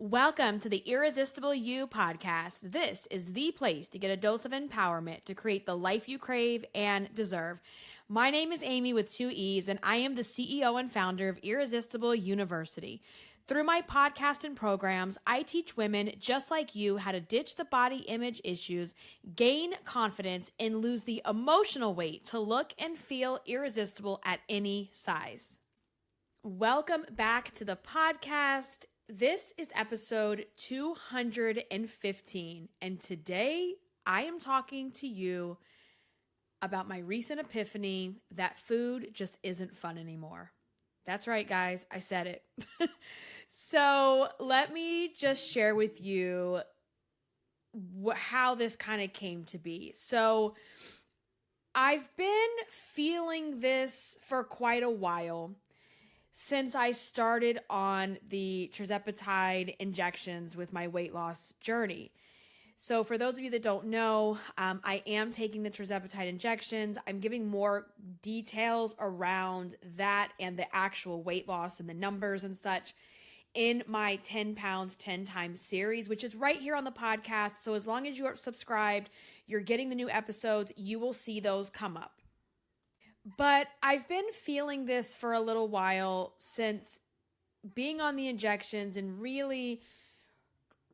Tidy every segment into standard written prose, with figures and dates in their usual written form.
Welcome to the Irresistible You podcast. This is the place to get a dose of empowerment to create the life you crave and deserve. My name is Amy with 2 E's, and I am the CEO and founder of Irresistible University. Through my podcast and programs, I teach women just like you how to ditch the body image issues, gain confidence, and lose the emotional weight to look and feel irresistible at any size. Welcome back to the podcast. This is episode 215, and today I am talking to you about my recent epiphany that food just isn't fun anymore. That's right, guys. I said it. So let me just share with you how this kind of came to be. So I've been feeling this for quite a while since I started on the Tirzepatide injections with my weight loss journey. So for those of you that don't know, I am taking the Tirzepatide injections. I'm giving more details around that and the actual weight loss and the numbers and such in my 10 pounds, 10 times series, which is right here on the podcast. So as long as you are subscribed, you're getting the new episodes, you will see those come up. But I've been feeling this for a little while since being on the injections and really,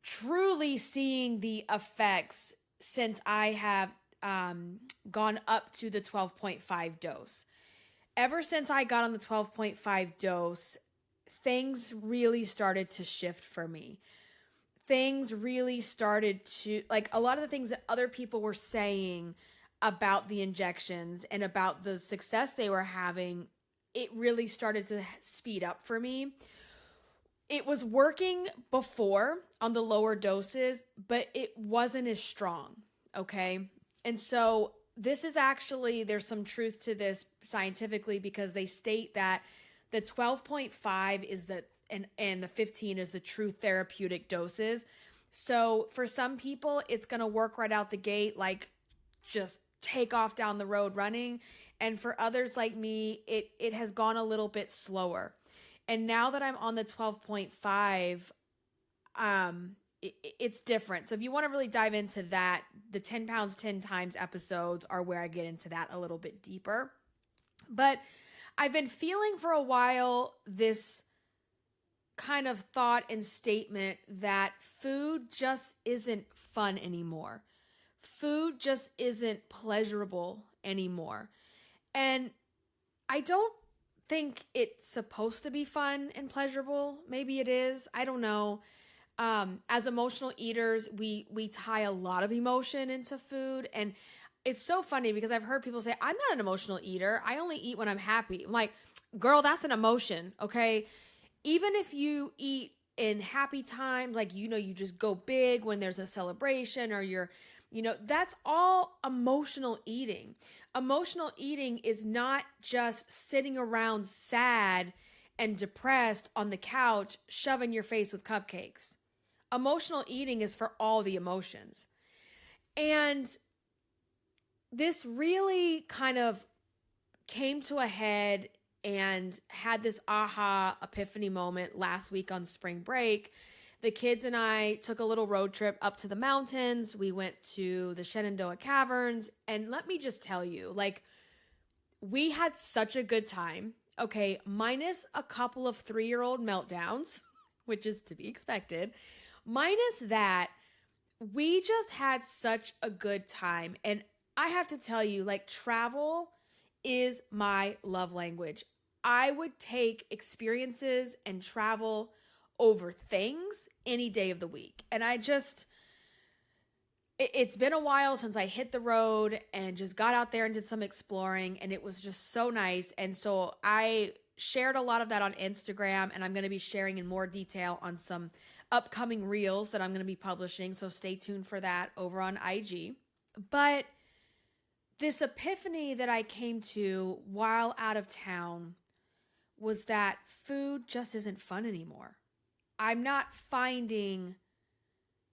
truly seeing the effects since I have gone up to the 12.5 dose. Ever since I got on the 12.5 dose, things really started to shift for me. Things really started to, like a lot of the things that other people were saying about the injections and about the success they were having, it really started to speed up for me. It was working before on the lower doses, but it wasn't as strong, okay? And so this is actually, there's some truth to this scientifically because they state that the 12.5 is and the 15 is the true therapeutic doses. So for some people, it's going to work right out the gate, like just take off down the road running. And for others like me, it has gone a little bit slower. And now that I'm on the 12.5, it's different. So if you want to really dive into that, the 10 pounds, 10 times episodes are where I get into that a little bit deeper. But I've been feeling for a while this kind of thought and statement that food just isn't fun anymore. Food just isn't pleasurable anymore. And I don't think it's supposed to be fun and pleasurable. Maybe it is. I don't know. As emotional eaters, we tie a lot of emotion into food. And it's so funny because I've heard people say, I'm not an emotional eater. I only eat when I'm happy. I'm like, girl, that's an emotion, okay? Even if you eat in happy times, like, you just go big when there's a celebration or that's all emotional eating. Emotional eating is not just sitting around sad and depressed on the couch, shoving your face with cupcakes. Emotional eating is for all the emotions. And this really kind of came to a head and had this aha epiphany moment last week on spring break. The kids and I took a little road trip up to the mountains. We went to the Shenandoah Caverns. And let me just tell you, we had such a good time. Okay, minus a couple of 3-year-old meltdowns, which is to be expected. Minus that, we just had such a good time. And I have to tell you, travel is my love language. I would take experiences and travel over things any day of the week. And it's been a while since I hit the road and just got out there and did some exploring, and it was just so nice. And so I shared a lot of that on Instagram, and I'm going to be sharing in more detail on some upcoming reels that I'm going to be publishing. So stay tuned for that over on IG. But this epiphany that I came to while out of town was that food just isn't fun anymore. I'm not finding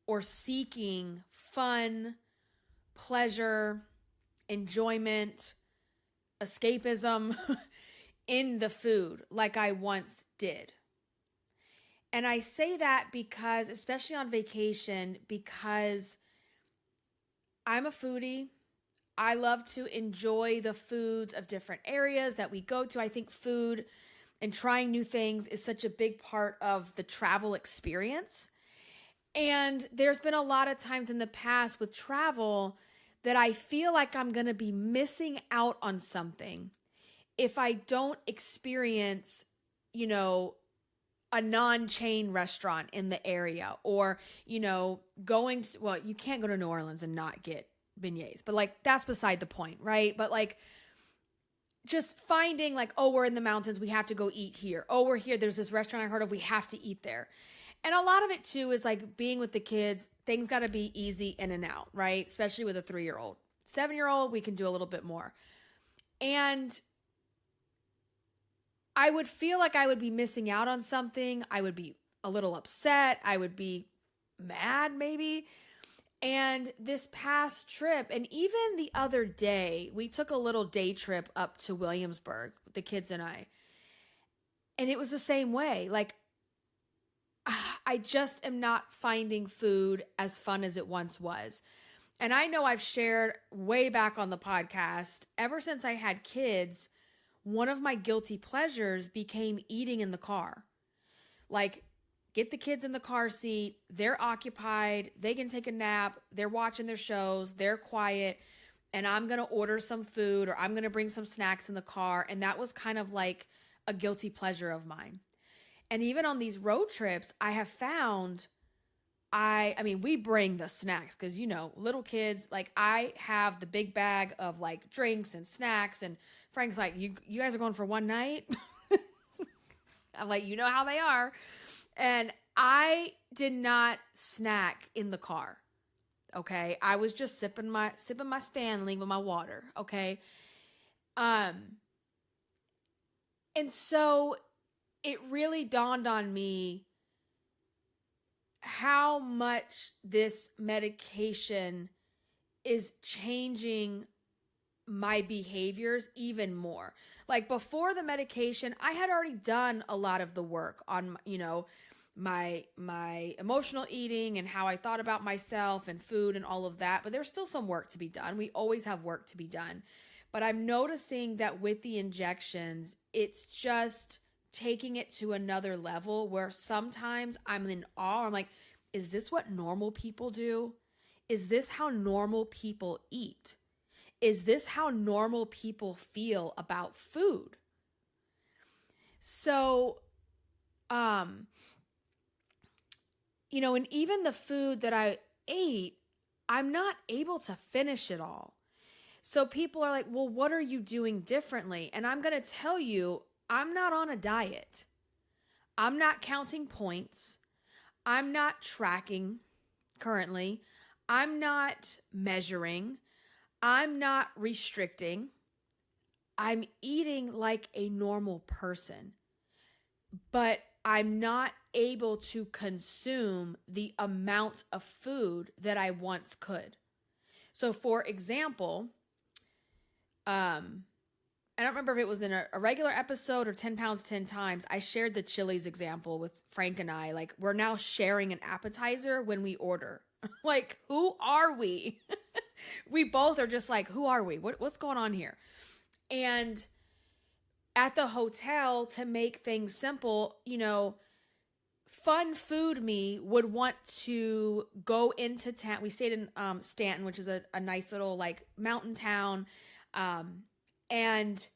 or seeking fun, pleasure, enjoyment, escapism in the food like I once did. And I say that because, especially on vacation, because I'm a foodie. I love to enjoy the foods of different areas that we go to. I think food and trying new things is such a big part of the travel experience. And there's been a lot of times in the past with travel that I feel like I'm going to be missing out on something if I don't experience, a non-chain restaurant in the area, or, going to, well, you can't go to New Orleans and not get beignets, but like, that's beside the point, right? But like, just finding like, oh, we're in the mountains, we have to go eat here. Oh, we're here, there's this restaurant I heard of, we have to eat there. And a lot of it too is like being with the kids, things got to be easy in and out, right? Especially with a 3-year-old. 7-year-old, we can do a little bit more. And I would feel like I would be missing out on something. I would be a little upset. I would be mad maybe. And this past trip, and even the other day, we took a little day trip up to Williamsburg, the kids and I. And it was the same way. Like, I just am not finding food as fun as it once was. And I know I've shared way back on the podcast, ever since I had kids, one of my guilty pleasures became eating in the car. Like, get the kids in the car seat, they're occupied, they can take a nap, they're watching their shows, they're quiet, and I'm going to order some food or I'm going to bring some snacks in the car. And that was kind of like a guilty pleasure of mine. And even on these road trips, I have found, I mean, we bring the snacks because, little kids, like I have the big bag of like drinks and snacks, and Frank's like, you guys are going for one night? I'm like, you know how they are. And I did not snack in the car. Okay. I was just sipping my Stanley with my water. Okay. And so it really dawned on me how much this medication is changing my behaviors even more. Like before the medication, I had already done a lot of the work on, my emotional eating and how I thought about myself and food and all of that. But there's still some work to be done. We always have work to be done. But I'm noticing that with the injections, it's just taking it to another level where sometimes I'm in awe. I'm like, is this what normal people do? Is this how normal people eat? Is this how normal people feel about food? So, and even the food that I ate, I'm not able to finish it all. So people are like, well, what are you doing differently? And I'm going to tell you, I'm not on a diet. I'm not counting points. I'm not tracking currently. I'm not measuring. I'm not restricting. I'm eating like a normal person, but I'm not able to consume the amount of food that I once could. So for example, I don't remember if it was in a regular episode or 10 pounds, 10 times. I shared the Chili's example with Frank and I. Like, we're now sharing an appetizer when we order. Like, who are we? We both are just like, who are we? What's going on here? And at the hotel, to make things simple, fun food me would want to go into town. We stayed in Stanton, which is a nice little like mountain town. And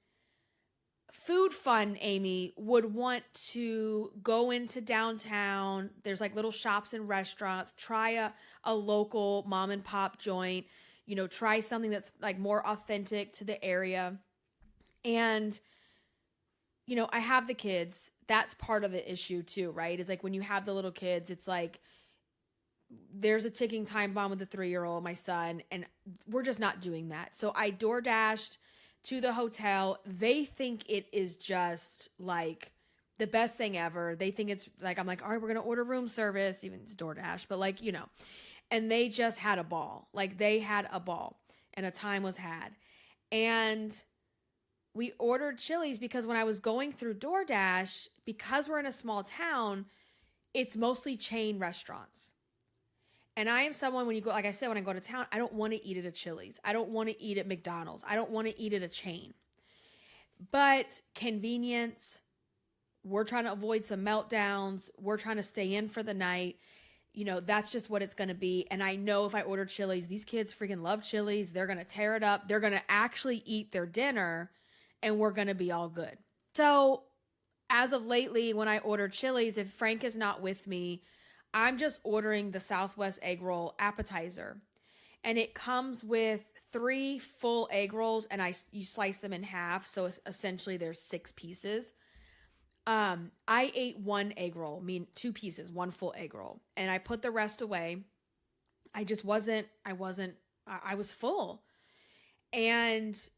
food fun Amy would want to go into downtown. There's like little shops and restaurants, try a local mom and pop joint, try something that's like more authentic to the area. And, I have the kids. That's part of the issue too, right? It's like when you have the little kids, it's like there's a ticking time bomb with the 3-year-old, my son, and we're just not doing that. So I door dashed to the hotel. They think it is just like the best thing ever. They think it's like, I'm like, all right, we're going to order room service, even it's DoorDash, but like, and they just had a ball. Like they had a ball and a time was had. And we ordered Chili's because when I was going through DoorDash, because we're in a small town, it's mostly chain restaurants. And I am someone, when you go, like I said, when I go to town, I don't want to eat at a Chili's. I don't want to eat at McDonald's. I don't want to eat at a chain. But convenience, we're trying to avoid some meltdowns. We're trying to stay in for the night. You know, that's just what it's going to be. And I know if I order Chili's, these kids freaking love Chili's. They're going to tear it up. They're going to actually eat their dinner, and we're going to be all good. So as of lately, when I order Chili's, if Frank is not with me, I'm just ordering the Southwest egg roll appetizer. And it comes with 3 full egg rolls, and you slice them in half. So essentially there's 6 pieces. I ate 1 egg roll, 2 pieces, 1 full egg roll. And I put the rest away. I was full. And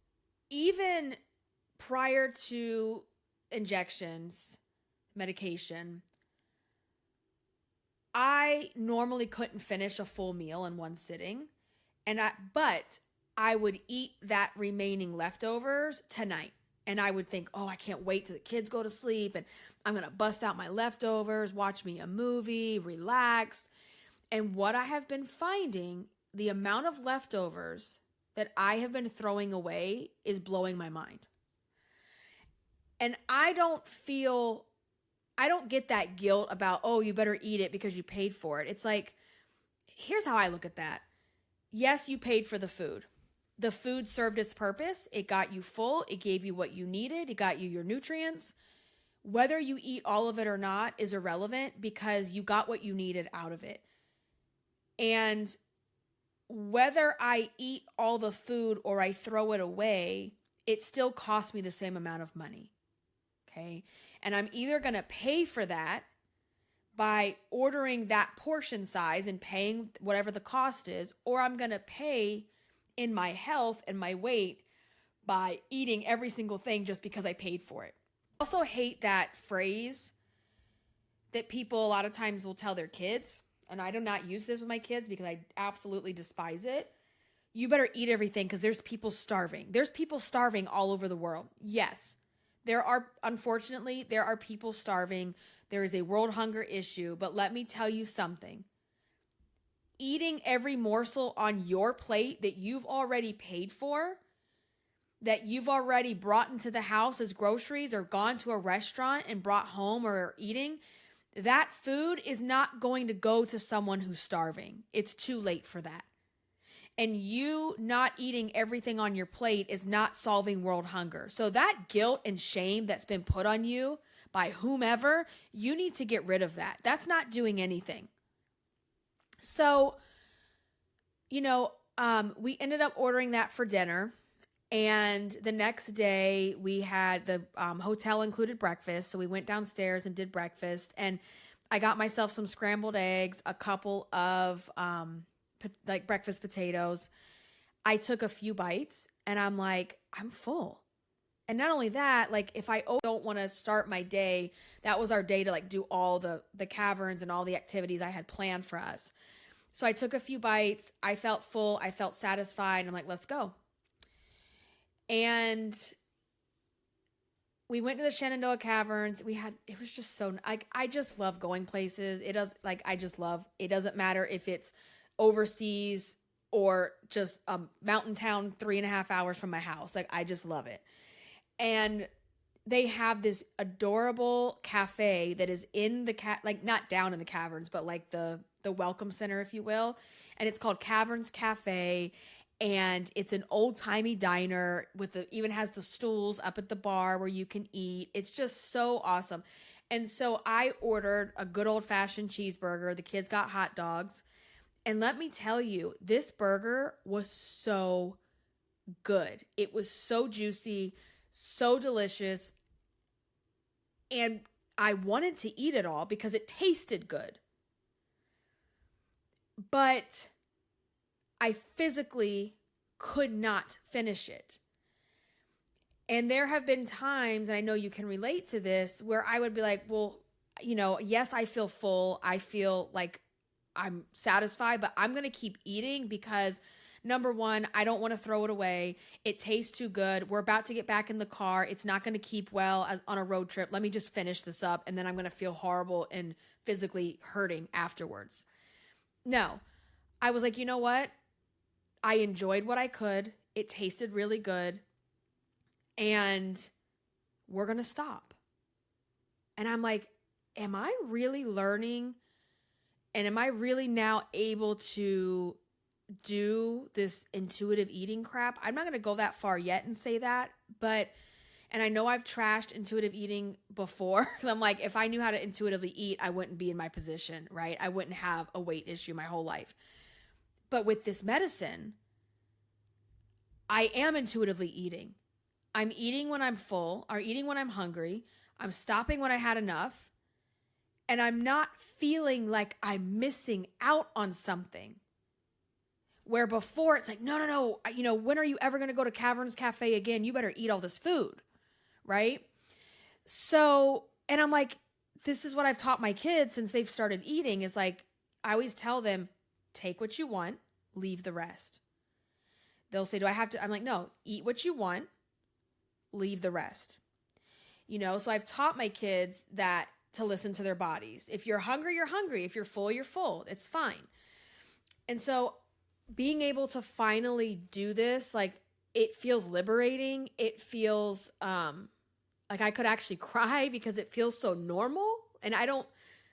even prior to injections, medication, I normally couldn't finish a full meal in one sitting, but I would eat that remaining leftovers tonight. And I would think, oh, I can't wait till the kids go to sleep, and I'm going to bust out my leftovers, watch me a movie, relax. And what I have been finding, the amount of leftovers that I have been throwing away is blowing my mind. And I don't get that guilt about, oh, you better eat it because you paid for it. It's like, here's how I look at that. Yes, you paid for the food. The food served its purpose. It got you full. It gave you what you needed. It got you your nutrients. Whether you eat all of it or not is irrelevant because you got what you needed out of it. And whether I eat all the food or I throw it away, it still costs me the same amount of money. Okay? And I'm either going to pay for that by ordering that portion size and paying whatever the cost is, or I'm going to pay in my health and my weight by eating every single thing just because I paid for it. I also hate that phrase that people a lot of times will tell their kids, and I do not use this with my kids because I absolutely despise it. You better eat everything because there's people starving. There's people starving all over the world. Yes. Unfortunately, there are people starving. There is a world hunger issue, but let me tell you something. Eating every morsel on your plate that you've already paid for, that you've already brought into the house as groceries or gone to a restaurant and brought home or eating, that food is not going to go to someone who's starving. It's too late for that. And you not eating everything on your plate is not solving world hunger. So that guilt and shame that's been put on you by whomever, you need to get rid of that. That's not doing anything. So, we ended up ordering that for dinner. And the next day we had the hotel included breakfast. So we went downstairs and did breakfast. And I got myself some scrambled eggs, a couple of breakfast potatoes. I took a few bites and I'm like, I'm full. And not only that, if I don't want to start my day, that was our day to do all the caverns and all the activities I had planned for us. So I took a few bites. I felt full. I felt satisfied. And I'm like, let's go. And we went to the Shenandoah Caverns. It was just so, I just love going places. It doesn't matter if it's overseas or just a mountain town 3.5 hours from my house. I just love it. And they have this adorable cafe that is in the not down in the caverns, but the welcome center, if you will. And it's called Caverns Cafe. And it's an old-timey diner even has the stools up at the bar where you can eat. It's just so awesome. And so I ordered a good old-fashioned cheeseburger. The kids got hot dogs. And let me tell you, this burger was so good. It was so juicy, so delicious. And I wanted to eat it all because it tasted good. But I physically could not finish it. And there have been times, and I know you can relate to this, where I would be like, well, yes, I feel full. I feel like I'm satisfied, but I'm going to keep eating because Number one, I don't want to throw it away. It tastes too good. We're about to get back in the car. It's not going to keep well on a road trip. Let me just finish this up, and then I'm going to feel horrible and physically hurting afterwards. No, I was like, you know what? I enjoyed what I could. It tasted really good. And we're going to stop. And I'm like, am I really learning? And am I really now able to do this intuitive eating crap? I'm not going to go that far yet and say that, and I know I've trashed intuitive eating before. Because I'm like, if I knew how to intuitively eat, I wouldn't be in my position, right? I wouldn't have a weight issue my whole life. But with this medicine, I am intuitively eating. I'm eating when I'm full or eating when I'm hungry. I'm stopping when I had enough. And I'm not feeling like I'm missing out on something. Where before it's like, no, when are you ever going to go to Caverns Cafe again? You better eat all this food, right? So, and I'm like, this is what I've taught my kids since they've started eating is like, I always tell them, take what you want, leave the rest. They'll say, do I have to? I'm like, no, eat what you want, leave the rest. So I've taught my kids that to listen to their bodies. If you're hungry, you're hungry. If you're full, you're full. It's fine. And so being able to finally do this, like it feels liberating. It feels like I could actually cry because it feels so normal. And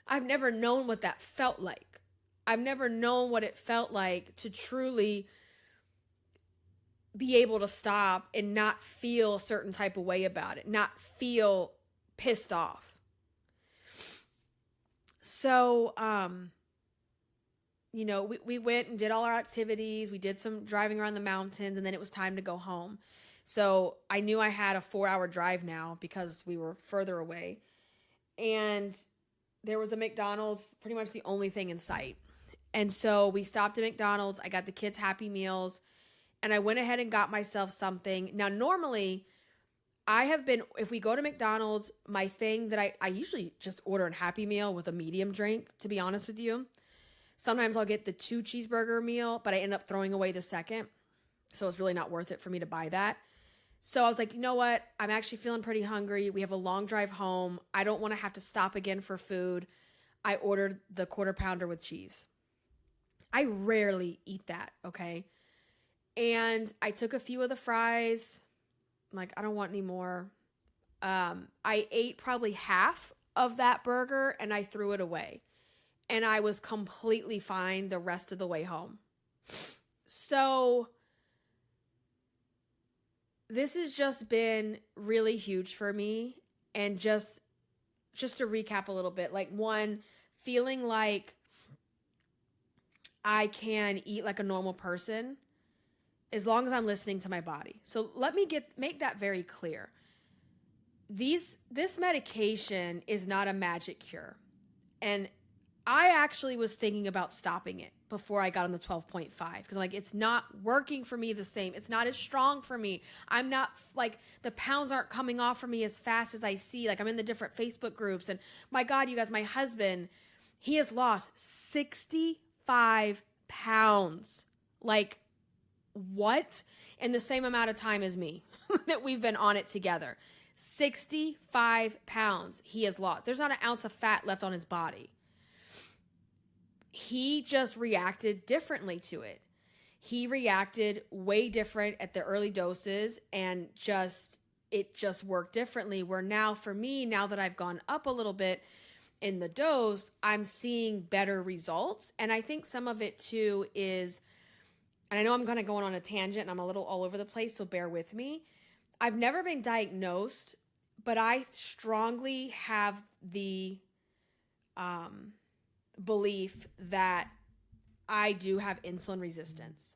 I've never known what that felt like. I've never known what it felt like to truly be able to stop and not feel a certain type of way about it, not feel pissed off. So, we went and did all our activities. We did some driving around the mountains, and then it was time to go home. So I knew I had a 4-hour drive now because we were further away. And there was a McDonald's, pretty much the only thing in sight. And so we stopped at McDonald's. I got the kids Happy Meals, and I went ahead and got myself something. Now, normally, if we go to McDonald's, my thing that I usually just order a Happy Meal with a medium drink, to be honest with you. Sometimes I'll get the 2 cheeseburger meal, but I end up throwing away the second. So it's really not worth it for me to buy that. So I was like, you know what? I'm actually feeling pretty hungry. We have a long drive home. I don't want to have to stop again for food. I ordered the Quarter Pounder with cheese. I rarely eat that, okay? And I took a few of the fries. I'm like, I don't want any more. I ate probably half of that burger and I threw it away. And I was completely fine the rest of the way home. So this has just been really huge for me. And just to recap a little bit, like one, feeling like I can eat like a normal person as long as I'm listening to my body. So let me make that very clear. This medication is not a magic cure. And I actually was thinking about stopping it before I got on the 12.5 because I'm like, it's not working for me the same. It's not as strong for me. I'm not like the pounds aren't coming off for me as fast as I see. Like I'm in the different Facebook groups and my God, you guys, my husband, he has lost 65 pounds. Like what? In the same amount of time as me that we've been on it together. 65 pounds he has lost. There's not an ounce of fat left on his body. He just reacted differently to it. He reacted way different at the early doses and it just worked differently. Where now for me, now that I've gone up a little bit in the dose, I'm seeing better results. And I think some of it too is, and I know I'm kind of going on a tangent and I'm a little all over the place, so bear with me. I've never been diagnosed, but I strongly have the belief that I do have insulin resistance.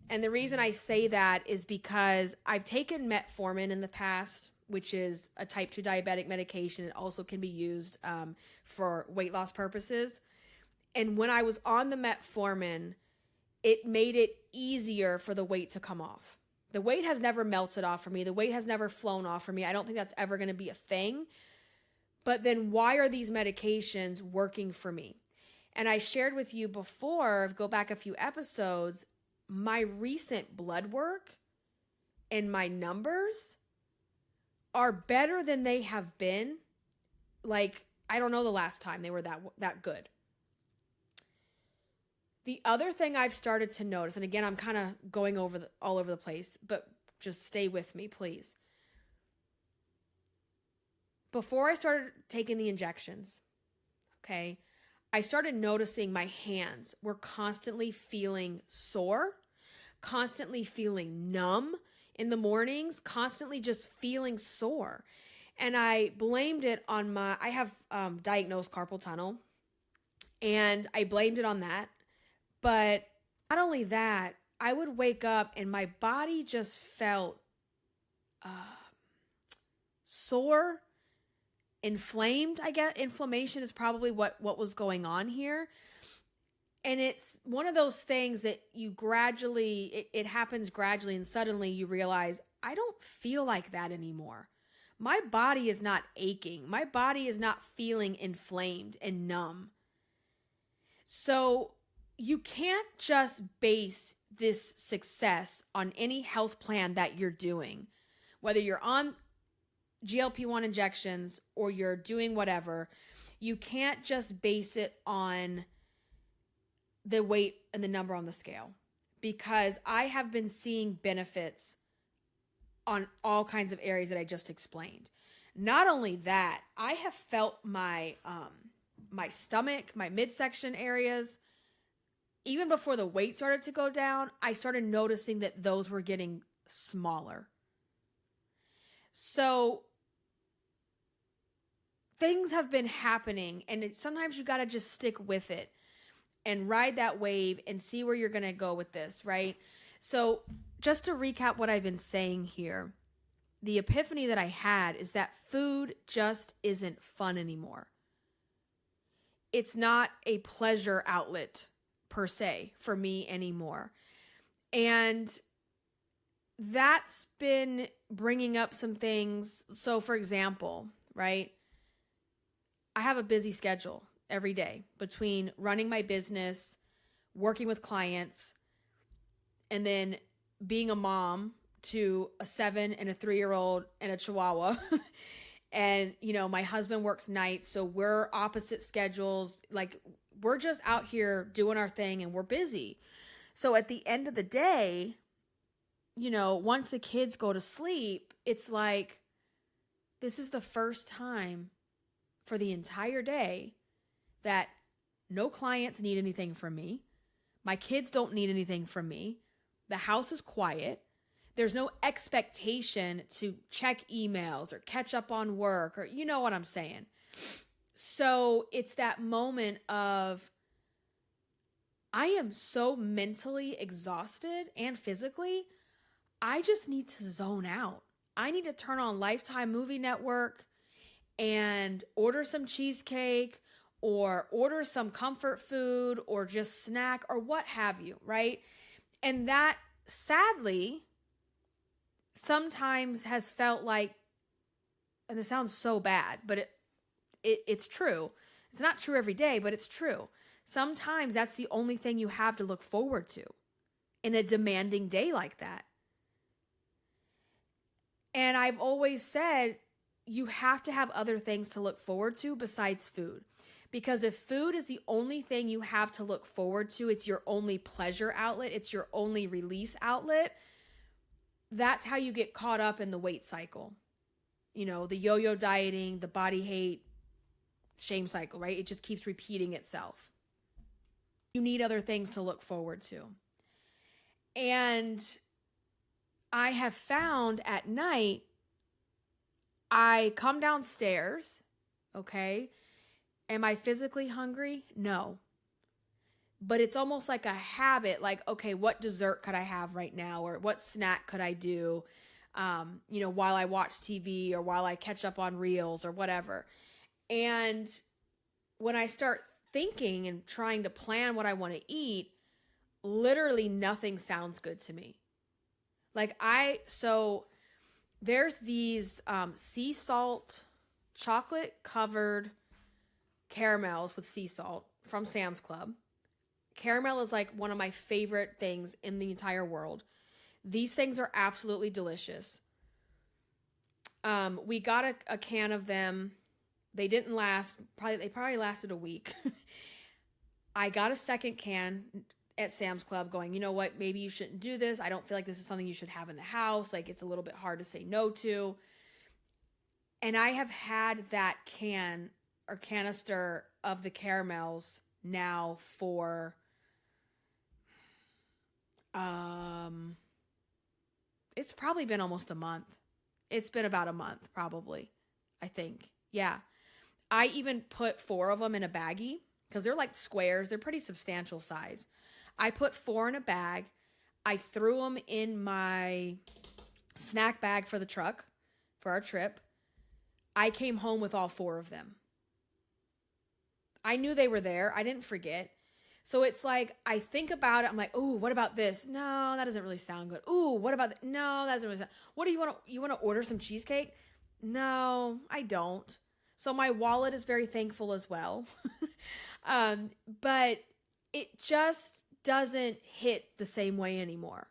And the reason I say that is because I've taken metformin in the past, which is a type 2 diabetic medication. It also can be used for weight loss purposes. And when I was on the metformin, it made it easier for the weight to come off. The weight has never melted off for me. The weight has never flown off for me. I don't think that's ever going to be a thing. But then why are these medications working for me? And I shared with you before, go back a few episodes, my recent blood work and my numbers are better than they have been. Like, I don't know the last time they were that good. The other thing I've started to notice, and again, I'm kind of going all over the place, but just stay with me, please. Before I started taking the injections, okay, I started noticing my hands were constantly feeling sore, constantly feeling numb in the mornings, constantly just feeling sore. And I blamed it on I have diagnosed carpal tunnel, and I blamed it on that. But not only that, I would wake up and my body just felt sore, inflamed. I guess inflammation is probably what was going on here. And it's one of those things that you gradually, it happens gradually, and suddenly you realize, I don't feel like that anymore. My body is not aching. My body is not feeling inflamed and numb. So you can't just base this success on any health plan that you're doing, whether you're on GLP-1 injections or you're doing whatever. You can't just base it on the weight and the number on the scale, because I have been seeing benefits on all kinds of areas that I just explained. Not only that, I have felt my stomach, my midsection areas, even before the weight started to go down, I started noticing that those were getting smaller. So things have been happening, and sometimes you got to just stick with it and ride that wave and see where you're going to go with this, right? So just to recap what I've been saying here, the epiphany that I had is that food just isn't fun anymore. It's not a pleasure outlet per se for me anymore. And that's been bringing up some things. So for example, right, I have a busy schedule every day between running my business, working with clients, and then being a mom to a 7 and a 3-year-old and a Chihuahua. And, my husband works nights, so we're opposite schedules. Like, we're just out here doing our thing and we're busy. So at the end of the day, once the kids go to sleep, it's like, this is the first time for the entire day that no clients need anything from me. My kids don't need anything from me. The house is quiet. There's no expectation to check emails or catch up on work, or you know what I'm saying. So it's that moment of, I am so mentally exhausted and physically, I just need to zone out. I need to turn on Lifetime Movie Network and order some cheesecake or order some comfort food or just snack or what have you, right? And that, sadly, sometimes has felt like, and this sounds so bad, but it's true. It's not true every day, but it's true. Sometimes that's the only thing you have to look forward to in a demanding day like that. And I've always said, you have to have other things to look forward to besides food. Because if food is the only thing you have to look forward to, it's your only pleasure outlet, it's your only release outlet, that's how you get caught up in the weight cycle. The yo-yo dieting, the body hate, shame cycle, right? It just keeps repeating itself. You need other things to look forward to. And I have found at night, I come downstairs, okay? Am I physically hungry? No. But it's almost like a habit, like, okay, what dessert could I have right now? Or what snack could I do, while I watch TV or while I catch up on reels or whatever. And when I start thinking and trying to plan what I want to eat, literally nothing sounds good to me. So there's these sea salt chocolate covered caramels with sea salt from Sam's Club. Caramel is like one of my favorite things in the entire world. These things are absolutely delicious. We got a can of them. They didn't last. They probably lasted a week. I got a second can at Sam's Club going, you know what? Maybe you shouldn't do this. I don't feel like this is something you should have in the house. Like, it's a little bit hard to say no to. And I have had that can or canister of the caramels now for it's probably been almost a month. It's been about a month, probably, I think. Yeah. I even put 4 of them in a baggie because they're like squares. They're pretty substantial size. I put 4 in a bag. I threw them in my snack bag for the truck for our trip. I came home with all 4 of them. I knew they were there. I didn't forget. So it's like, I think about it. I'm like, ooh, what about this? No, that doesn't really sound good. Ooh, what about that? No, that doesn't really sound. What do you want to order some cheesecake? No, I don't. So my wallet is very thankful as well. But it just doesn't hit the same way anymore.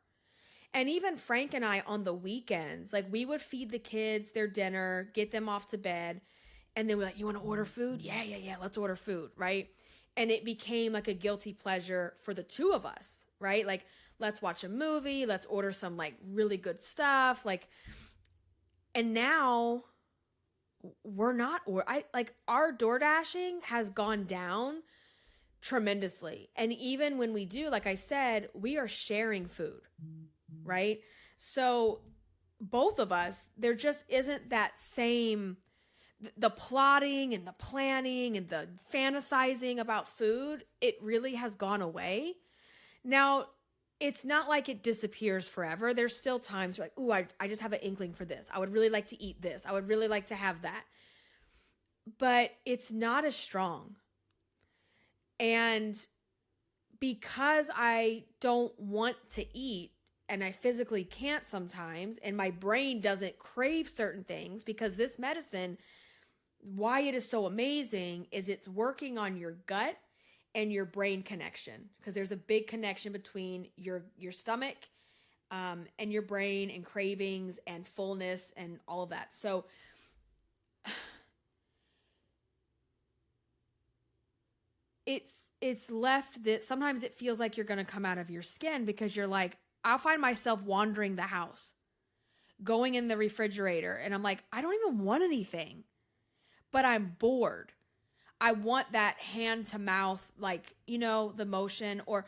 And even Frank and I on the weekends, like we would feed the kids their dinner, get them off to bed. And then we're like, you want to order food? Yeah. Let's order food. Right. And it became like a guilty pleasure for the 2 of us, right? Like, let's watch a movie. Let's order some like really good stuff. Like, and now we're not, our door dashing has gone down tremendously. And even when we do, like I said, we are sharing food, right? So both of us, there just isn't that same, the plotting and the planning and the fantasizing about food, it really has gone away. Now, it's not like it disappears forever. There's still times where like, ooh, I just have an inkling for this. I would really like to eat this. I would really like to have that. But it's not as strong. And because I don't want to eat and I physically can't sometimes, and my brain doesn't crave certain things, because this medicine, why it is so amazing is it's working on your gut and your brain connection, because there's a big connection between your stomach and your brain and cravings and fullness and all of that. So it's left that sometimes it feels like you're going to come out of your skin, because you're like, I'll find myself wandering the house, going in the refrigerator, and I'm like, I don't even want anything, but I'm bored. I want that hand to mouth, like, you know, the motion. Or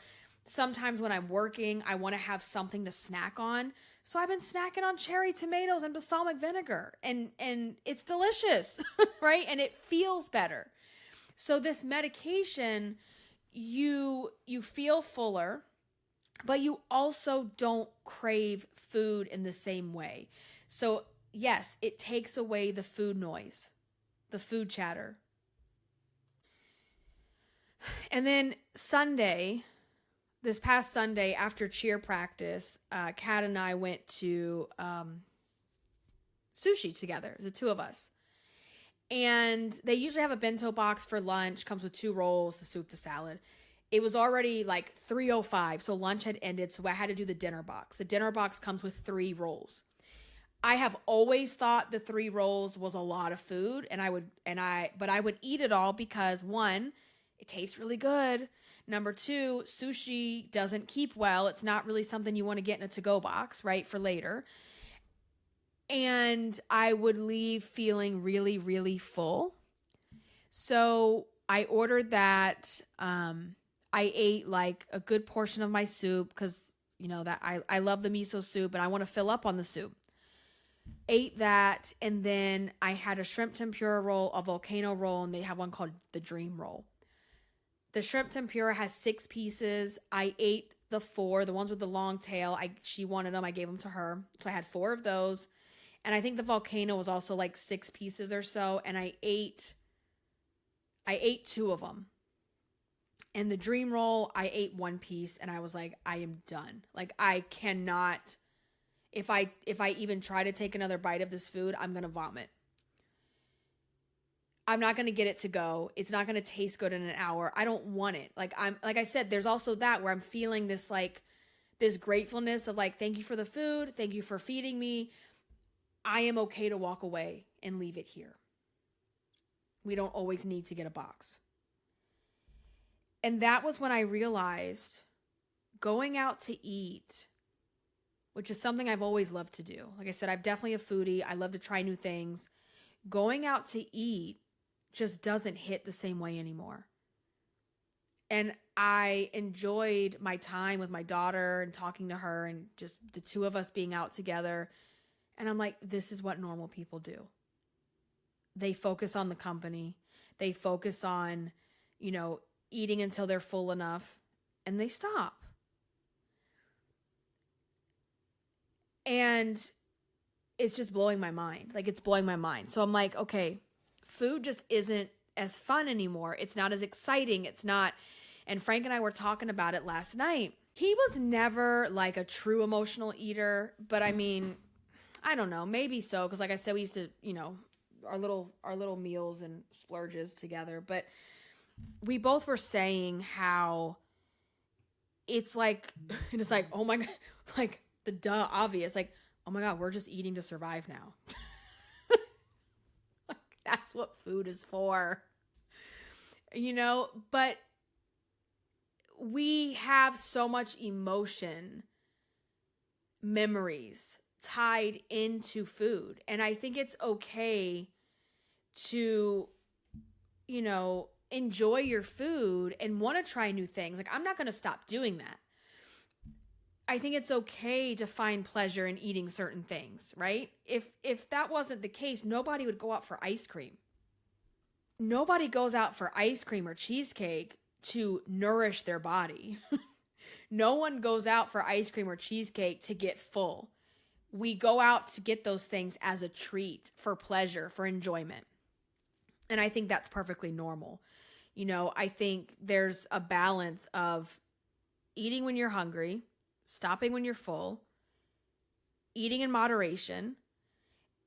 sometimes when I'm working, I want to have something to snack on. So I've been snacking on cherry tomatoes and balsamic vinegar, and it's delicious, right? And it feels better. So this medication, you feel fuller, but you also don't crave food in the same way. So yes, it takes away the food noise, the food chatter. And then this past Sunday after cheer practice, Kat and I went to sushi together, the 2 of us. And they usually have a bento box for lunch, comes with 2 rolls, the soup, the salad. It was already like 3:05, so lunch had ended, so I had to do the dinner box. The dinner box comes with 3 rolls. I have always thought the 3 rolls was a lot of food, but I would eat it all because 1, it tastes really good. Number 2, sushi doesn't keep well. It's not really something you want to get in a to-go box, right, for later. And I would leave feeling really, really full. So I ordered that. I ate like a good portion of my soup because, you know, that I love the miso soup and I want to fill up on the soup. Ate that, and then I had a shrimp tempura roll, a volcano roll, and they have one called the dream roll. The shrimp tempura has 6 pieces. I ate the 4, the ones with the long tail. She wanted them. I gave them to her. So I had 4 of those. And I think the volcano was also like 6 pieces or so. And I ate 2 of them. And the dream roll, I ate 1 piece, and I was like, I am done. Like, I cannot, if I even try to take another bite of this food, I'm going to vomit. I'm not going to get it to go. It's not going to taste good in an hour. I don't want it. Like I said, there's also that where I'm feeling this this gratefulness of like, thank you for the food. Thank you for feeding me. I am okay to walk away and leave it here. We don't always need to get a box. And that was when I realized going out to eat, which is something I've always loved to do. Like I said, I'm definitely a foodie. I love to try new things. Going out to eat just doesn't hit the same way anymore. And I enjoyed my time with my daughter and talking to her and just the two of us being out together. And I'm like, this is what normal people do. They focus on the company. They focus on, eating until they're full enough, and they stop. And it's just blowing my mind. Like, it's blowing my mind. So I'm like, okay, food just isn't as fun anymore. It's not as exciting. It's not. And Frank and I were talking about it last night. He was never like a true emotional eater, but I mean, I don't know, maybe so. Cause like I said, we used to, our little meals and splurges together, but we both were saying how it's like, oh my God, like the obvious, like, oh my God, we're just eating to survive now. Like, that's what food is for, but we have so much emotion, memories tied into food. And I think it's okay to, enjoy your food and want to try new things. Like, I'm not going to stop doing that. I think it's okay to find pleasure in eating certain things, right? If that wasn't the case, nobody would go out for ice cream. Nobody goes out for ice cream or cheesecake to nourish their body. No one goes out for ice cream or cheesecake to get full. We go out to get those things as a treat, for pleasure, for enjoyment. And I think that's perfectly normal. I think there's a balance of eating when you're hungry, stopping when you're full, eating in moderation,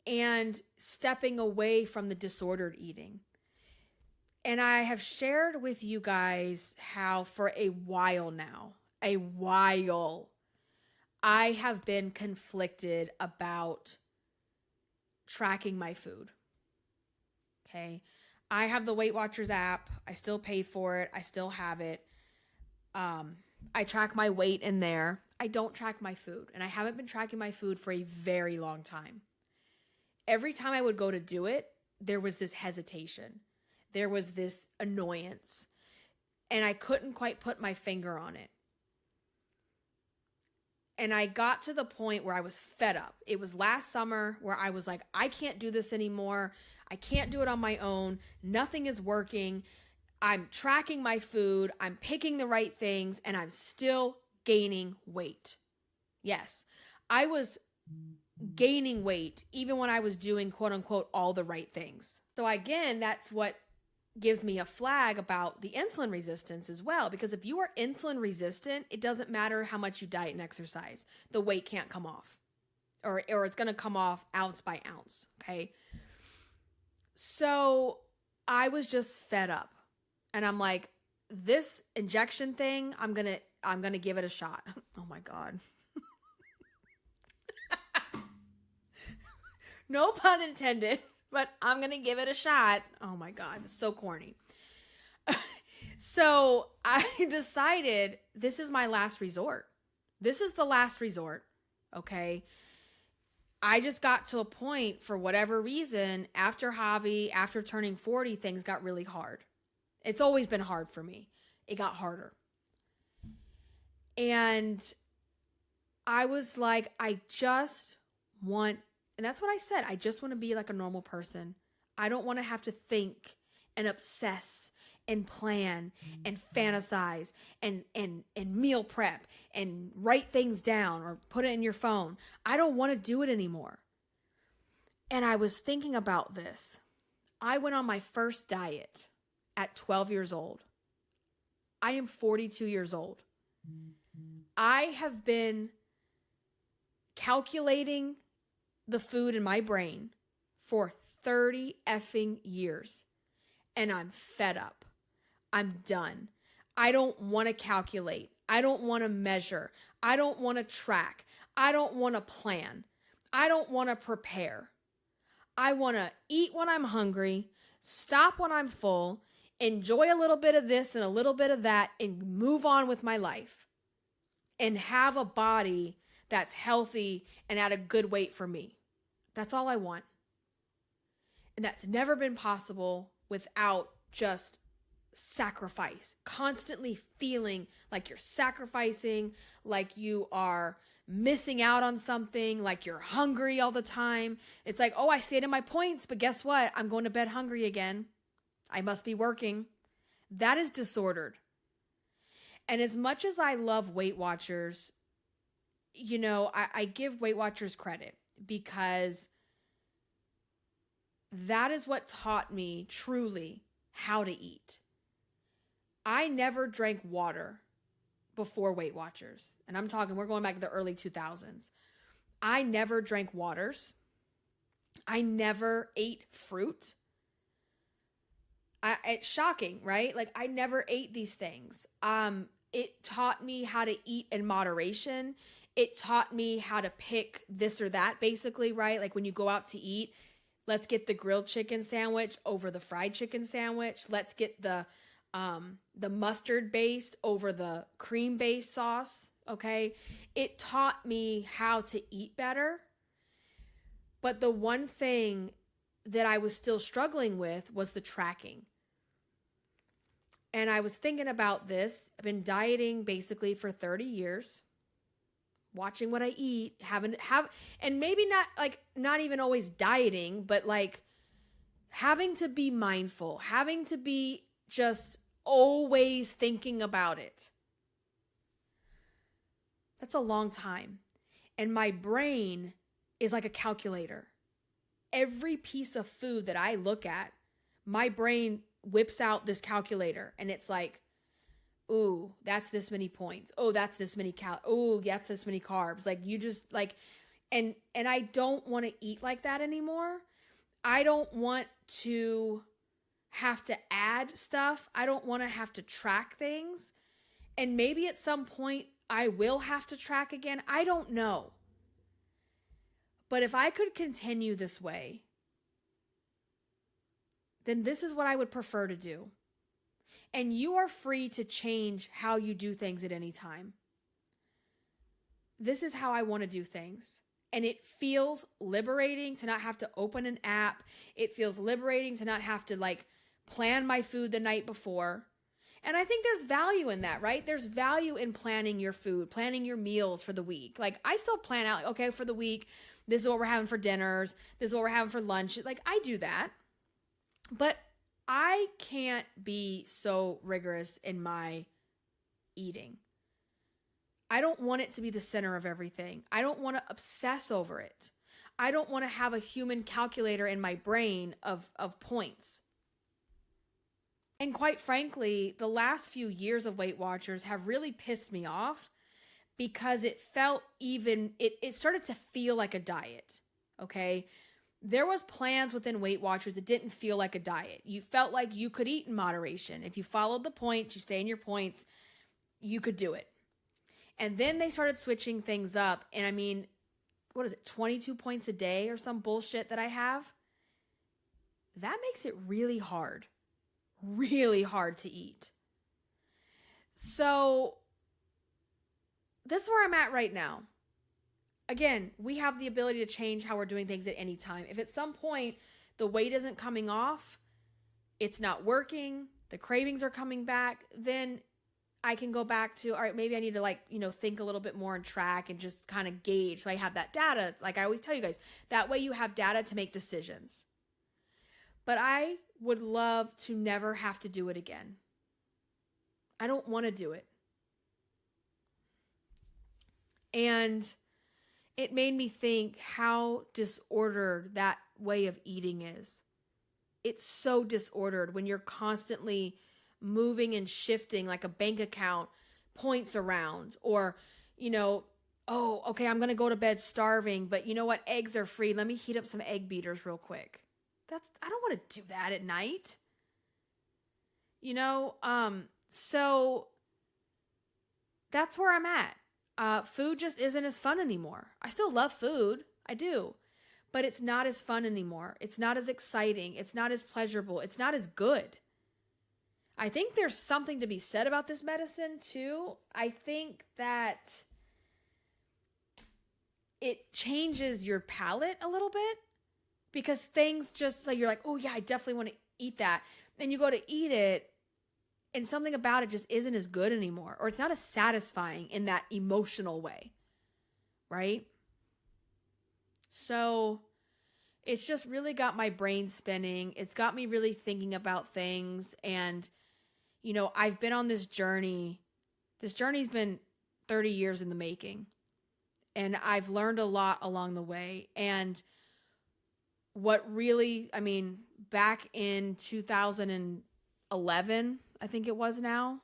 and stepping away from the disordered eating. And I have shared with you guys how for a while now, I have been conflicted about tracking my food. Okay. I have the Weight Watchers app. I still pay for it. I still have it. I track my weight in there. I don't track my food. And I haven't been tracking my food for a very long time. Every time I would go to do it, there was this hesitation. There was this annoyance. And I couldn't quite put my finger on it. And I got to the point where I was fed up. It was last summer where I was like, I can't do this anymore. I can't do it on my own. Nothing is working. I'm tracking my food. I'm picking the right things, and I'm still gaining weight. Yes, I was gaining weight even when I was doing, quote unquote, all the right things. So again, that's what gives me a flag about the insulin resistance as well. Because if you are insulin resistant, it doesn't matter how much you diet and exercise. The weight can't come off. Or it's going to come off ounce by ounce. Okay. So I was just fed up. And I'm like, this injection thing, I'm going to give it a shot. Oh my God. No pun intended, but I'm going to give it a shot. Oh my God. It's so corny. So I decided this is my last resort. This is the last resort. Okay. I just got to a point, for whatever reason, after Javi, after turning 40, things got really hard. It's always been hard for me. It got harder. And I was like, I just want, and that's what I said, I just want to be like a normal person. I don't want to have to think and obsess and plan and fantasize and meal prep and write things down or put it in your phone. I don't want to do it anymore. And I was thinking about this. I went on my first diet at 12 years old. I am 42 years old. I have been calculating the food in my brain for 30 effing years. and I'm fed up. I'm done. I don't want to calculate. I don't want to measure. I don't want to track. I don't want to plan. I don't want to prepare. I want to eat when I'm hungry, stop when I'm full, enjoy a little bit of this and a little bit of that, and move on with my life and have a body that's healthy and at a good weight for me. That's all I want. And that's never been possible without just sacrifice, constantly feeling like you're sacrificing, like you are missing out on something, like you're hungry all the time. It's like, oh, I stayed in my points, but guess what? I'm going to bed hungry again. I must be working. That is disordered. And as much as I love Weight Watchers, you know, I give Weight Watchers credit because that is what taught me truly how to eat. I never drank water before Weight Watchers. And I'm talking, we're going back to the early 2000s. I never drank waters. I never ate fruit. It's shocking, right? Like I never ate these things. It taught me how to eat in moderation. It taught me how to pick this or that, basically, right? Like when you go out to eat, let's get the grilled chicken sandwich over the fried chicken sandwich. Let's get the mustard based over the cream based sauce. Okay. It taught me how to eat better. But the one thing that I was still struggling with was the tracking. And I was thinking about this. I've been dieting basically for 30 years, watching what I eat, and maybe not even always dieting, but like having to be mindful, having to be just always thinking about it. That's a long time. And my brain is like a calculator. Every piece of food that I look at, my brain whips out this calculator and it's like, ooh, that's this many points. Oh, that's this many oh, that's this many carbs. Like you just like, and I don't want to eat like that anymore. I don't want to have to add stuff. I don't want to have to track things. And maybe at some point I will have to track again. I don't know. But if I could continue this way, then this is what I would prefer to do. And you are free to change how you do things at any time. This is how I want to do things. And it feels liberating to not have to open an app. It feels liberating to not have to like plan my food the night before. And I think there's value in that, right? There's value in planning your food, planning your meals for the week. Like I still plan out, like, okay, for the week, this is what we're having for dinners. This is what we're having for lunch. Like I do that. But I can't be so rigorous in my eating. I don't want it to be the center of everything. I don't want to obsess over it. I don't want to have a human calculator in my brain of points. And quite frankly, the last few years of Weight Watchers have really pissed me off because it felt it started to feel like a diet, okay? There was plans within Weight Watchers that didn't feel like a diet. You felt like you could eat in moderation. If you followed the points, you stay in your points, you could do it. And then they started switching things up. And I mean, what is it, 22 points a day or some bullshit that I have? That makes it really hard to eat. So that's where I'm at right now. Again, we have the ability to change how we're doing things at any time. If at some point the weight isn't coming off, it's not working, the cravings are coming back, then I can go back to, all right, maybe I need to think a little bit more and track and just kind of gauge. So I have that data. Like I always tell you guys, that way you have data to make decisions. But I would love to never have to do it again. I don't want to do it. And it made me think how disordered that way of eating is. It's so disordered when you're constantly moving and shifting like a bank account, points around, or, oh, okay, I'm going to go to bed starving, but you know what? Eggs are free. Let me heat up some egg beaters real quick. I don't want to do that at night. you know? So that's where I'm at. Food just isn't as fun anymore. I still love food. I do. But it's not as fun anymore. It's not as exciting. It's not as pleasurable. It's not as good. I think there's something to be said about this medicine too. I think that it changes your palate a little bit because things just like you're like, oh yeah, I definitely want to eat that. And you go to eat it and something about it just isn't as good anymore, or it's not as satisfying in that emotional way, right? So it's just really got my brain spinning. It's got me really thinking about things. And, you know, I've been on this journey. This journey's been 30 years in the making. And I've learned a lot along the way. And what really, I mean, back in 2011, I think it was now,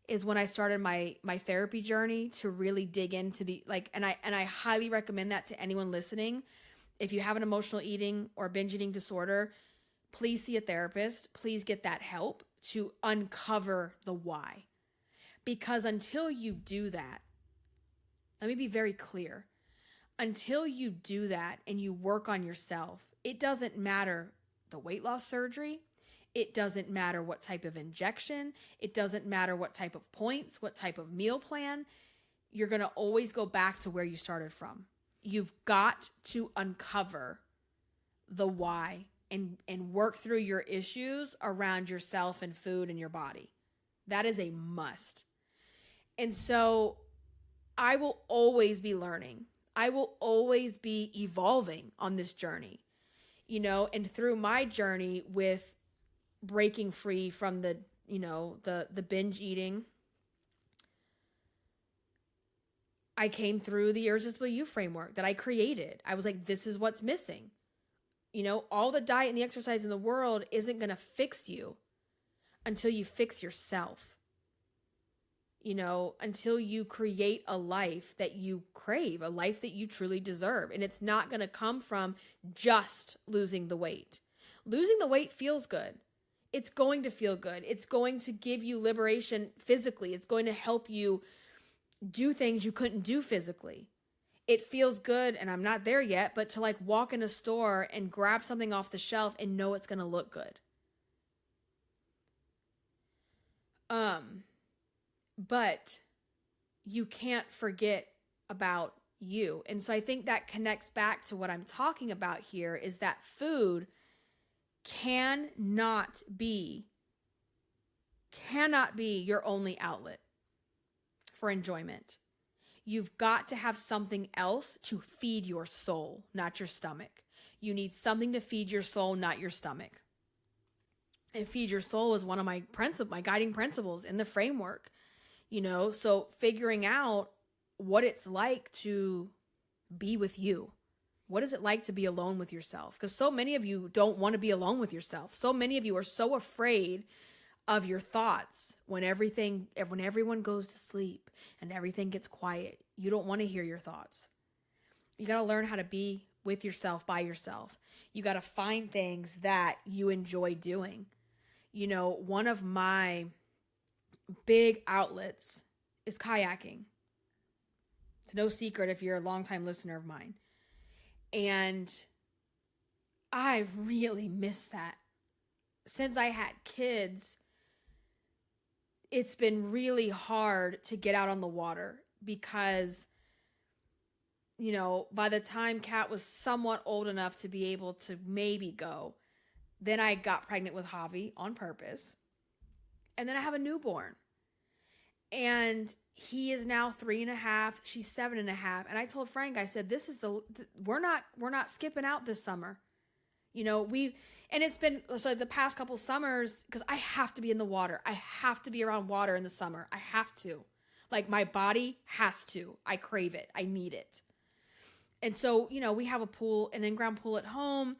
is when I started my therapy journey to really dig into the, like, and I highly recommend that to anyone listening. If you have an emotional eating or binge eating disorder, please see a therapist. Please get that help to uncover the why. Because until you do that, let me be very clear. Until you do that and you work on yourself, it doesn't matter the weight loss surgery. It doesn't matter what type of injection. It doesn't matter what type of points, what type of meal plan. You're going to always go back to where you started from. You've got to uncover the why and work through your issues around yourself and food and your body. That is a must. And so I will always be learning. I will always be evolving on this journey, you know, and through my journey with breaking free from the, you know, the binge eating, I came through the Irresistible You framework that I created. I was like, this is what's missing. You know, all the diet and the exercise in the world isn't going to fix you until you fix yourself. You know, until you create a life that you crave, a life that you truly deserve. And it's not going to come from just losing the weight. Losing the weight feels good. It's going to feel good. It's going to give you liberation physically. It's going to help you do things you couldn't do physically. It feels good, and I'm not there yet, but to like walk in a store and grab something off the shelf and know it's going to look good. But you can't forget about you. And so I think that connects back to what I'm talking about here is that food cannot be your only outlet for enjoyment. You've got to have something else to feed your soul, not your stomach. You need something to feed your soul, not your stomach. And feed your soul is one of my guiding principles in the framework. You know, so figuring out what it's like to be with you. What is it like to be alone with yourself? Because so many of you don't want to be alone with yourself. So many of you are so afraid of your thoughts when everyone goes to sleep and everything gets quiet. You don't want to hear your thoughts. You got to learn how to be with yourself, by yourself. You got to find things that you enjoy doing. You know, one of my big outlets is kayaking. It's no secret if you're a longtime listener of mine. And I really miss that. Since I had kids, it's been really hard to get out on the water because, you know, by the time Kat was somewhat old enough to be able to maybe go, then I got pregnant with Javi on purpose. And then I have a newborn. And he is now 3.5. She's 7.5. And I told Frank, I said, we're not skipping out this summer. You know, and it's been, so the past couple summers, because I have to be in the water. I have to be around water in the summer. I have to. Like, my body has to. I crave it. I need it. And so, you know, we have an in-ground pool at home.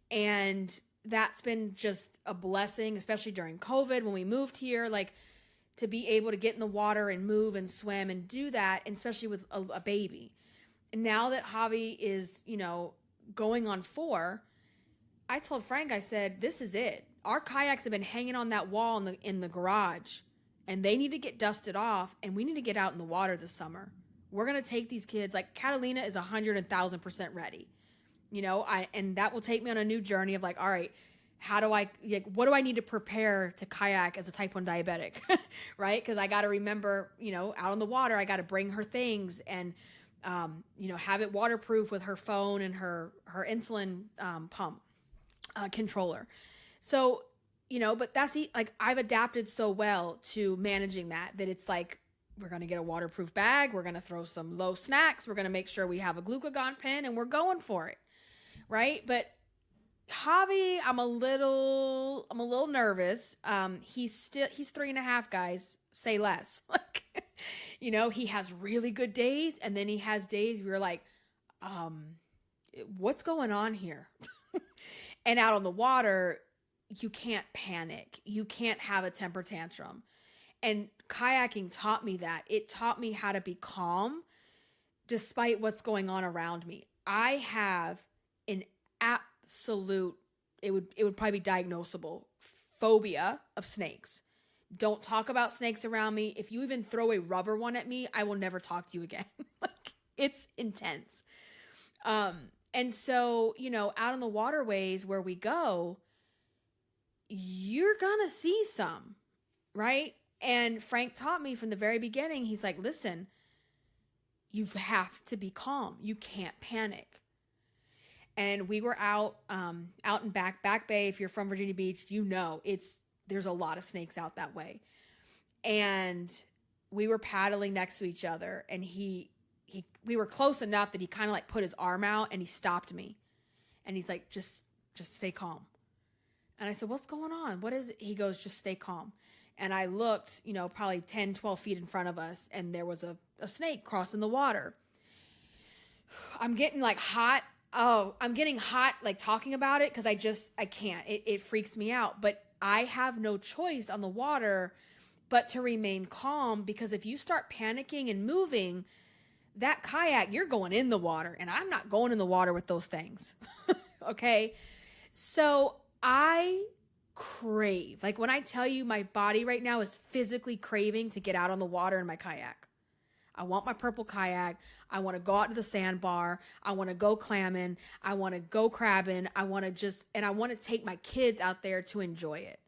And that's been just a blessing, especially during COVID when we moved here. Like, to be able to get in the water and move and swim and do that, and especially with a baby. And now that Javi is, you know, going on 4, I told Frank, I said, this is it. our kayaks have been hanging on that wall in the garage, and they need to get dusted off, and we need to get out in the water this summer. We're going to take these kids. Like, Catalina is 100,000% ready. And that will take me on a new journey of like, all right, what do I need to prepare to kayak as a type 1 diabetic, right? Because I got to remember, out on the water, I got to bring her things and, have it waterproof with her phone and her insulin pump controller. So, but that's like, I've adapted so well to managing that it's like, we're going to get a waterproof bag. We're going to throw some low snacks. We're going to make sure we have a glucagon pen, and we're going for it. Right. But Javi, I'm a little nervous. He's 3.5, guys, say less. Like, he has really good days. And then he has days where you're like, what's going on here? And out on the water, you can't panic. You can't have a temper tantrum. And kayaking taught me that. It taught me how to be calm despite what's going on around me. I have an absolute, it would probably be diagnosable phobia of snakes. Don't talk about snakes around me. If you even throw a rubber one at me, I will never talk to you again. Like, it's intense. And so, out on the waterways where we go, you're gonna see some, right? And Frank taught me from the very beginning, he's like, listen, you have to be calm. You can't panic. And we were out in Back Bay. If you're from Virginia Beach, there's a lot of snakes out that way. And we were paddling next to each other, and we were close enough that he kind of like put his arm out and he stopped me. And he's like, just stay calm. And I said, what's going on? What is it? He goes, just stay calm. And I looked, probably 10, 12 feet in front of us, and there was a snake crossing the water. I'm getting like hot. Oh, I'm getting hot, like talking about it, because I can't. It freaks me out. But I have no choice on the water but to remain calm, because if you start panicking and moving, that kayak, you're going in the water, and I'm not going in the water with those things. Okay? So I crave, like when I tell you my body right now is physically craving to get out on the water in my kayak. I want my purple kayak. I want to go out to the sandbar. I want to go clamming. I want to go crabbing. I want to take my kids out there to enjoy it.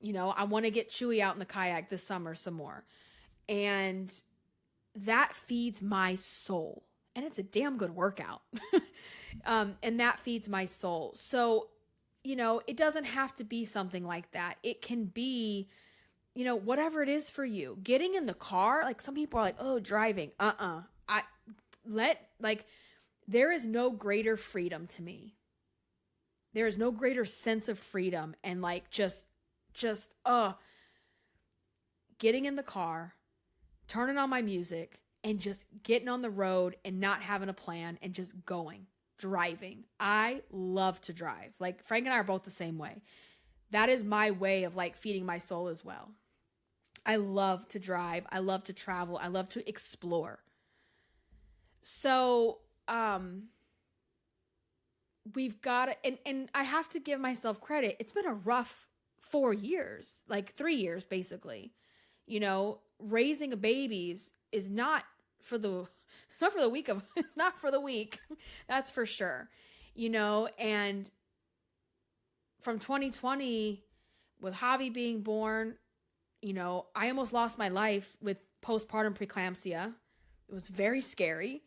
I want to get Chewy out in the kayak this summer some more. And that feeds my soul. And it's a damn good workout. And that feeds my soul. So, it doesn't have to be something like that. It can be, whatever it is for you. Getting in the car, like some people are like, oh, driving. There is no greater freedom to me. There is no greater sense of freedom and like just getting in the car, turning on my music, and just getting on the road and not having a plan and just going, driving. I love to drive. Like Frank and I are both the same way. That is my way of like feeding my soul as well. I love to drive. I love to travel. I love to explore. So, we've got to, and I have to give myself credit. It's been a rough 4 years, like 3 years, basically. Raising a babies is not for the weak. That's for sure. And from 2020 with Javi being born, I almost lost my life with postpartum preeclampsia. It was very scary.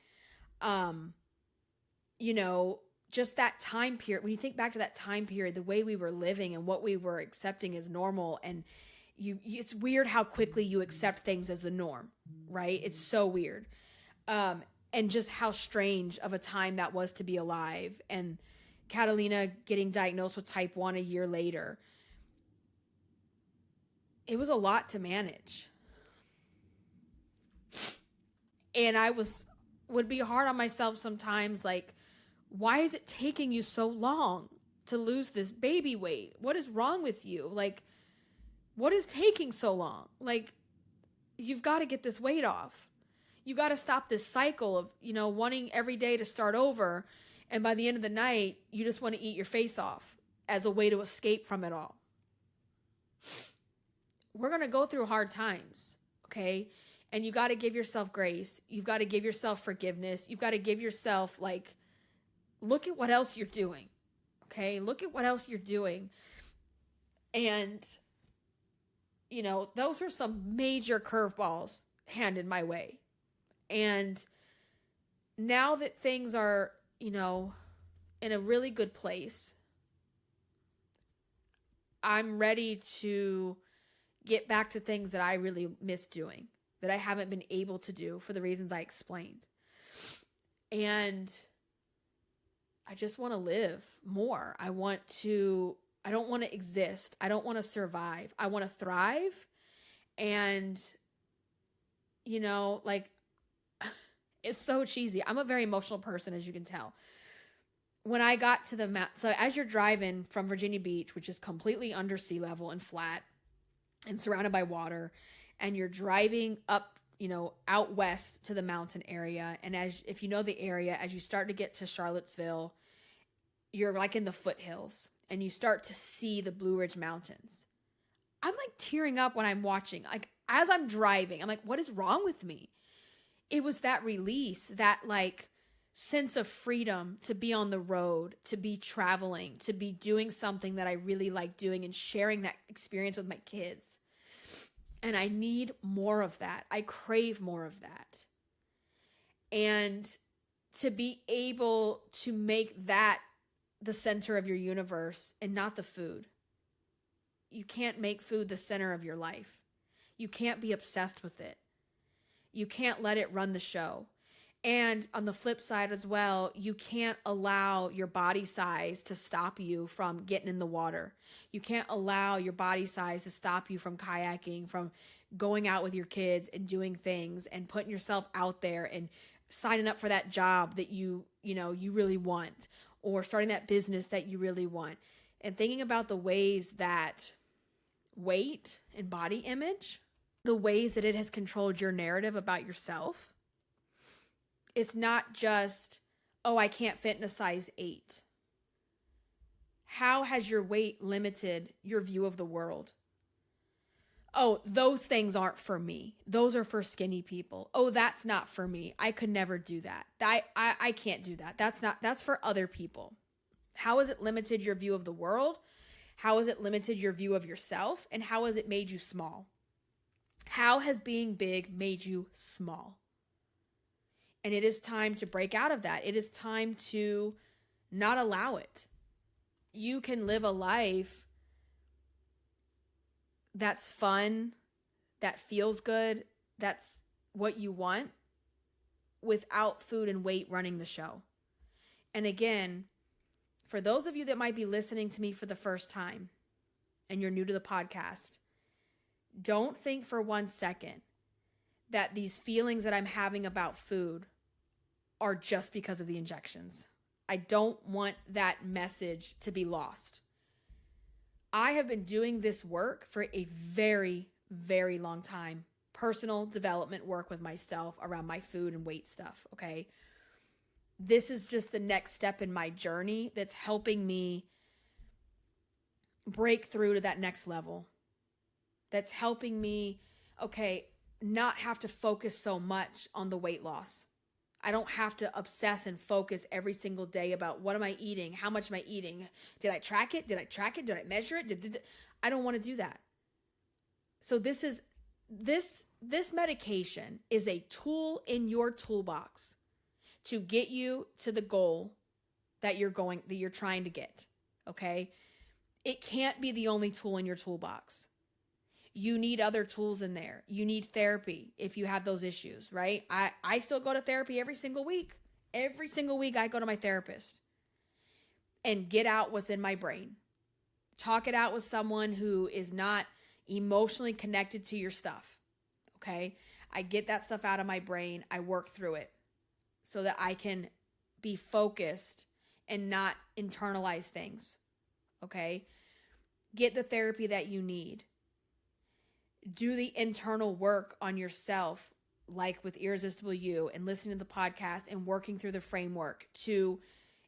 Just that time period, when you think back to that time period, the way we were living and what we were accepting as normal, and it's weird how quickly you accept things as the norm, right? It's so weird. And just how strange of a time that was to be alive. And Catalina getting diagnosed with type 1 a year later. It was a lot to manage. And I would be hard on myself sometimes, like, why is it taking you so long to lose this baby weight? What is wrong with you? Like, what is taking so long? Like, you've got to get this weight off. You got to stop this cycle of, wanting every day to start over. And by the end of the night, you just want to eat your face off as a way to escape from it all. We're going to go through hard times, okay? And you got to give yourself grace. You've got to give yourself forgiveness. You've got to give yourself, like, look at what else you're doing, okay? Look at what else you're doing. And, you know, those were some major curveballs handed my way. And now that things are, you know, in a really good place, I'm ready to get back to things that I really miss doing, that I haven't been able to do for the reasons I explained. And I just want to live more. I don't want to exist. I don't want to survive. I want to thrive. And, you know, like, it's so cheesy. I'm a very emotional person, as you can tell. When I got to the map, so as you're driving from Virginia Beach, which is completely under sea level and flat and surrounded by water, and you're driving up, you know, out west to the mountain area. And if you know the area, as you start to get to Charlottesville, you're like in the foothills and you start to see the Blue Ridge Mountains. I'm like tearing up when I'm watching, like as I'm driving, I'm like, what is wrong with me? It was that release, that like sense of freedom to be on the road, to be traveling, to be doing something that I really like doing and sharing that experience with my kids. And I need more of that. I crave more of that. And to be able to make that the center of your universe and not the food. You can't make food the center of your life. You can't be obsessed with it. You can't let it run the show. And on the flip side as well, you can't allow your body size to stop you from getting in the water. You can't allow your body size to stop you from kayaking, from going out with your kids and doing things and putting yourself out there and signing up for that job that you really want, or starting that business that you really want. And thinking about the ways that weight and body image, the ways that it has controlled your narrative about yourself. It's not just, oh, I can't fit in a size 8. How has your weight limited your view of the world? Oh, those things aren't for me. Those are for skinny people. Oh, that's not for me. I could never do that. I can't do that. That's for other people. How has it limited your view of the world? How has it limited your view of yourself? And how has it made you small? How has being big made you small? And it is time to break out of that. It is time to not allow it. You can live a life that's fun, that feels good, that's what you want, without food and weight running the show. And again, for those of you that might be listening to me for the first time and you're new to the podcast, don't think for 1 second that these feelings that I'm having about food are just because of the injections. I don't want that message to be lost. I have been doing this work for a very, very long time. Personal development work with myself around my food and weight stuff, okay? This is just the next step in my journey that's helping me break through to that next level. That's helping me, okay, not have to focus so much on the weight loss. I don't have to obsess and focus every single day about what am I eating? How much am I eating? Did I track it? Did I measure it? I don't want to do that. So this medication is a tool in your toolbox to get you to the goal that you're trying to get. Okay? It can't be the only tool in your toolbox. You need other tools in there. You need therapy if you have those issues, right? I still go to therapy every single week. Every single week I go to my therapist and get out what's in my brain. Talk it out with someone who is not emotionally connected to your stuff, okay? I get that stuff out of my brain. I work through it so that I can be focused and not internalize things, okay? Get the therapy that you need. Do the internal work on yourself, like with Irresistible You and listening to the podcast and working through the framework to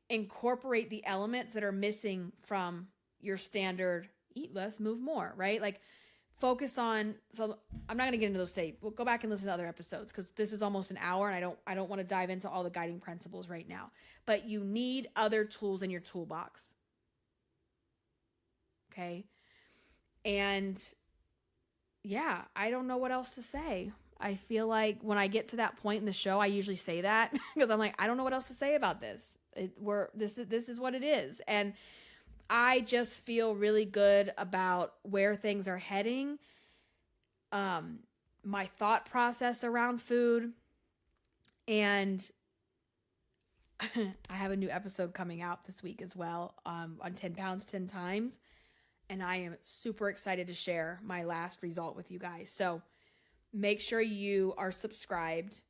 incorporate the elements that are missing from your standard eat less, move more, right? Like focus on, so I'm not going to get into those today. We'll go back and listen to other episodes because this is almost an hour and I don't want to dive into all the guiding principles right now, but you need other tools in your toolbox. Okay. And yeah, I don't know what else to say. I feel like when I get to that point in the show, I usually say that because I'm like, I don't know what else to say about this. This is what it is. And I just feel really good about where things are heading. My thought process around food. And I have a new episode coming out this week as well, on 10 pounds, 10 times. And I am super excited to share my last result with you guys. So make sure you are subscribed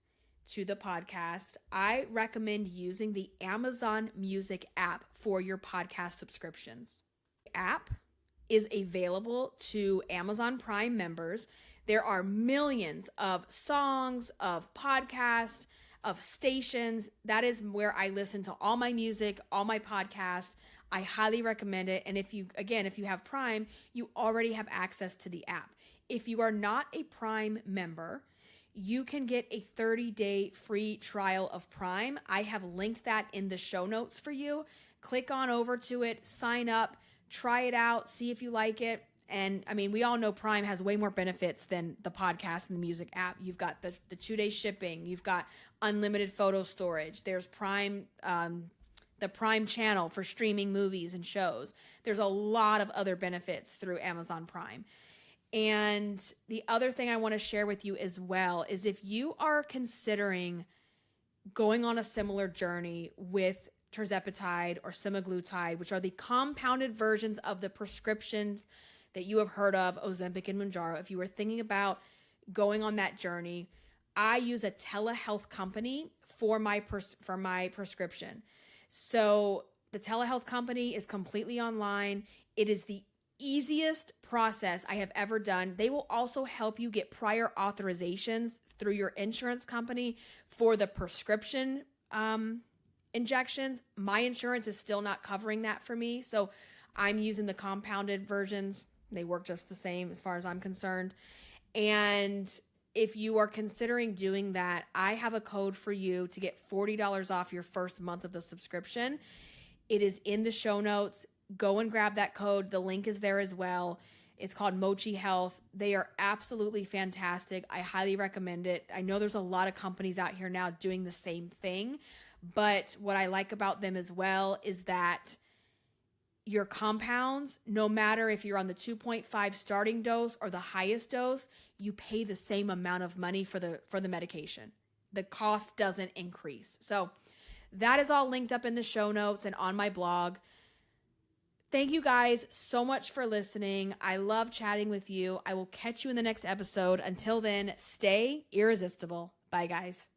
to the podcast. I recommend using the Amazon Music app for your podcast subscriptions. The app is available to Amazon Prime members. There are millions of songs, of podcasts, of stations. That is where I listen to all my music, all my podcasts. I highly recommend it. And if you have Prime, you already have access to the app. If you are not a Prime member, you can get a 30-day free trial of Prime. I have linked that in the show notes for you. Click on over to it, sign up, try it out, see if you like it. And I mean, we all know Prime has way more benefits than the podcast and the music app. You've got the 2-day shipping. You've got unlimited photo storage. There's Prime, the Prime channel for streaming movies and shows. There's a lot of other benefits through Amazon Prime. And the other thing I want to share with you as well is if you are considering going on a similar journey with Tirzepatide or semaglutide, which are the compounded versions of the prescriptions that you have heard of, Ozempic and Mounjaro, if you were thinking about going on that journey, I use a telehealth company for my prescription. So the telehealth company is completely online. It is the easiest process I have ever done. They will also help you get prior authorizations through your insurance company for the prescription injections. My insurance is still not covering that for me, so I'm using the compounded versions. They work just the same as far as I'm concerned. And if you are considering doing that, I have a code for you to get $40 off your first month of the subscription. It is in the show notes. Go and grab that code. The link is there as well. It's called Mochi Health. They are absolutely fantastic. I highly recommend it. I know there's a lot of companies out here now doing the same thing, but what I like about them as well is that your compounds, no matter if you're on the 2.5 starting dose or the highest dose, you pay the same amount of money for the medication. The cost doesn't increase. So that is all linked up in the show notes and on my blog. Thank you guys so much for listening. I love chatting with you. I will catch you in the next episode. Until then, stay irresistible. Bye, guys.